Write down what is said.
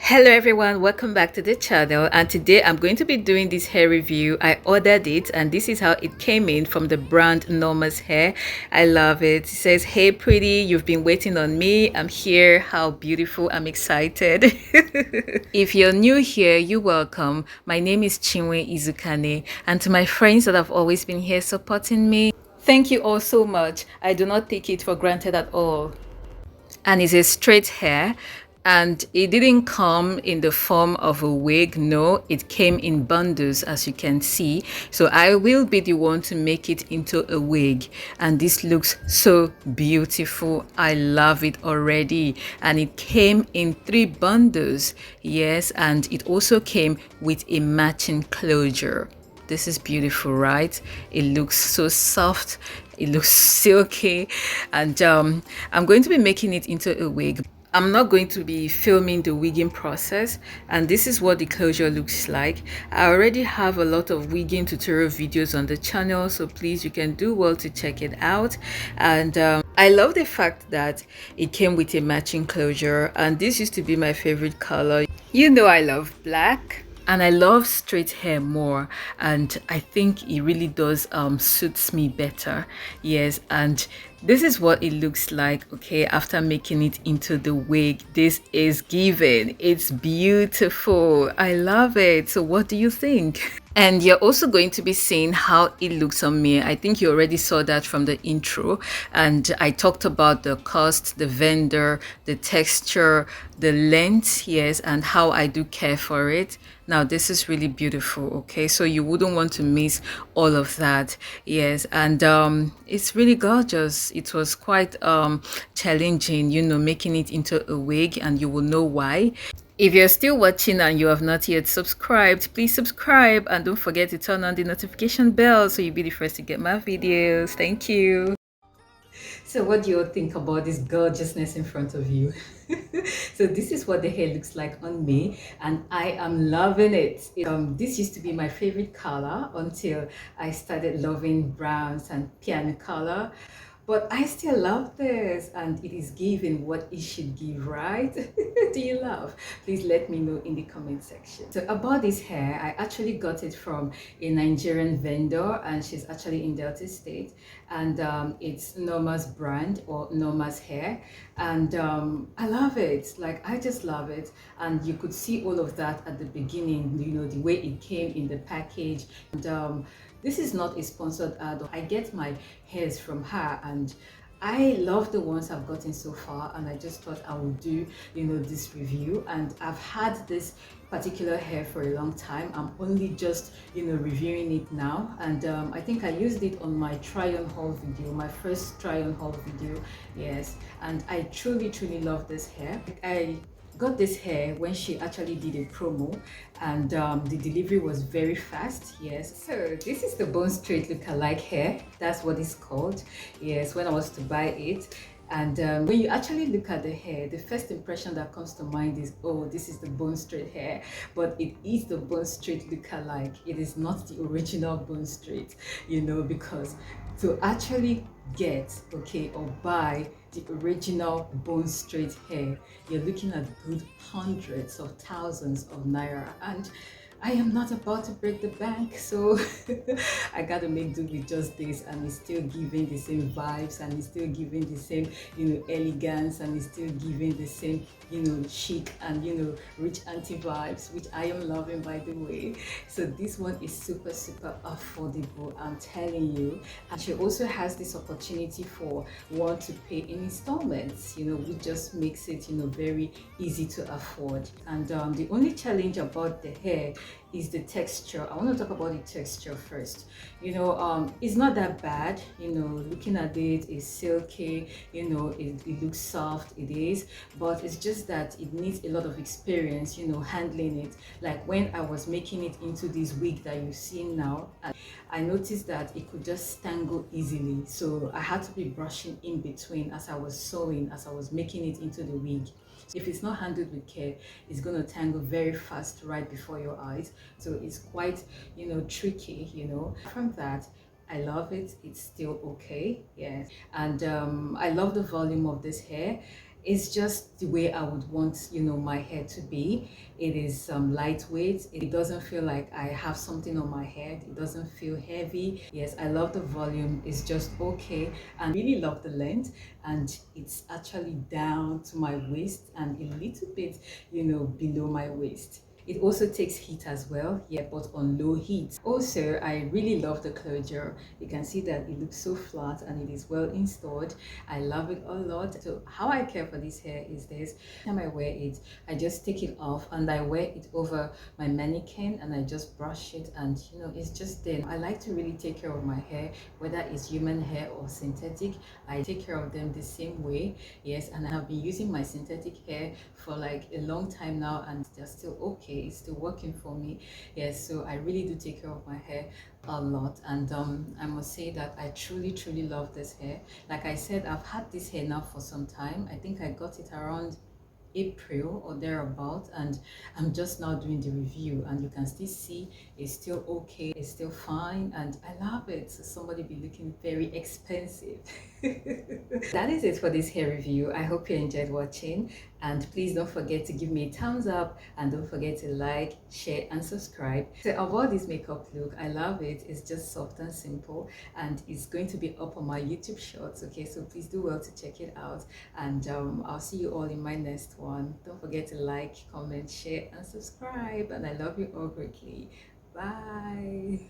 Hello everyone, welcome back to the channel, and today I'm going to be doing this hair review. I ordered it and this is how it came in from the brand Norma's Hair. I love it. It says, "Hey pretty, you've been waiting on me. I'm here. How beautiful. I'm excited." If you're new here, you're welcome. My name is Chinwe Izukane, and to my friends that have always been here supporting me, thank you all so much. I do not take it for granted at all. And it's a straight hair, and it didn't come in the form of a wig. No, it came in bundles, as you can see. So I will be the one to make it into a wig, and this looks so beautiful. I love it already. And it came in 3 bundles, yes, and it also came with a matching closure. This is beautiful, right? It looks so soft, it looks silky, and I'm going to be making it into a wig. I'm not going to be filming the wigging process, and this is what the closure looks like. I already have a lot of wigging tutorial videos on the channel, so please, you can do well to check it out. And I love the fact that it came with a matching closure, and this used to be my favorite color. You know I love black, and I love straight hair more, and I think it really does suits me better. Yes, and this is what it looks like, okay, after making it into the wig. This is given. It's beautiful. I love it. So what do you think? And you're also going to be seeing how it looks on me. I think you already saw that from the intro. And I talked about the cost, the vendor, the texture, the length, yes, and how I do care for it. Now, this is really beautiful, okay? So you wouldn't want to miss all of that, yes. And it's really gorgeous. It was quite challenging, you know, making it into a wig, and you will know why. If you're still watching and you have not yet subscribed, please subscribe, and don't forget to turn on the notification bell so you'll be the first to get my videos. Thank you. So what do you all think about this gorgeousness in front of you? So this is what the hair looks like on me, and I am loving it. This used to be my favorite color until I started loving browns and piano color. But I still love this, and it is giving what it should give, right? Do you love? Please let me know in the comment section. So about this hair, I actually got it from a Nigerian vendor, and she's actually in Delta State, and it's Norma's brand, or Norma's Hair, and I love it. Like, I just love it. And you could see all of that at the beginning, you know, the way it came in the package. And this is not a sponsored ad. I get my hairs from her, and I love the ones I've gotten so far, and I just thought I would do, you know, this review. And I've had this particular hair for a long time. I'm only just, you know, reviewing it now, and I think I used it on my try on haul video, my first try on haul video, yes. And I truly love this hair. I got this hair when she actually did a promo, and the delivery was very fast, yes. So this is the bone straight look-alike hair, that's what it's called, yes, when I was to buy it. And when you actually look at the hair, the first impression that comes to mind is, oh, this is the bone straight hair. But it is the bone straight look-alike. It is not the original bone straight, you know, because to actually get, okay, or buy the original bone straight hair, you're looking at good hundreds of thousands of naira, and I am not about to break the bank, so I gotta make do with just this, and it's still giving the same vibes, and it's still giving the same, you know, elegance, and it's still giving the same, you know, chic and, you know, rich auntie vibes, which I am loving, by the way. So this one is super affordable, I'm telling you. And she also has this opportunity for one to pay in installments, you know, which just makes it, you know, very easy to afford. And the only challenge about the hair is the texture. I want to talk about the texture first. It's not that bad. Looking at it, it's silky. It looks soft. It is, but it's just that it needs a lot of experience. Handling it. Like when I was making it into this wig that you see now, I noticed that it could just tangle easily. So I had to be brushing in between as I was sewing, as I was making it into the wig. If it's not handled with care, it's going to tangle very fast right before your eyes. So it's quite, tricky. From that, I love it. It's still okay. Yes. And I love the volume of this hair. It's just the way I would want, my hair to be. It is lightweight. It doesn't feel like I have something on my head. It doesn't feel heavy. Yes, I love the volume. It's just okay. And really love the length. And it's actually down to my waist and a little bit, below my waist. It also takes heat as well, yeah, but on low heat. Also, I really love the closure. You can see that it looks so flat and it is well installed. I love it a lot. So how I care for this hair is this. Every time I wear it, I just take it off and I wear it over my mannequin and I just brush it, and it's just there. I like to really take care of my hair, whether it's human hair or synthetic. I take care of them the same way. Yes, and I've been using my synthetic hair for like a long time now and they're still okay. It's still working for me. Yes, so I really do take care of my hair a lot, and I must say that I truly love this hair. Like I said, I've had this hair now for some time. I think I got it around April or thereabout, and I'm just now doing the review, and you can still see it's still okay, it's still fine, and I love it. So somebody be looking very expensive. That is it for this hair review. I hope you enjoyed watching, and please don't forget to give me a thumbs up, and don't forget to like, share and subscribe. So about this makeup look, I love it. It's just soft and simple, and it's going to be up on my YouTube shorts. Okay, so please do well to check it out, and I'll see you all in my next one. Don't forget to like, comment, share and subscribe, and I love you all greatly. Bye.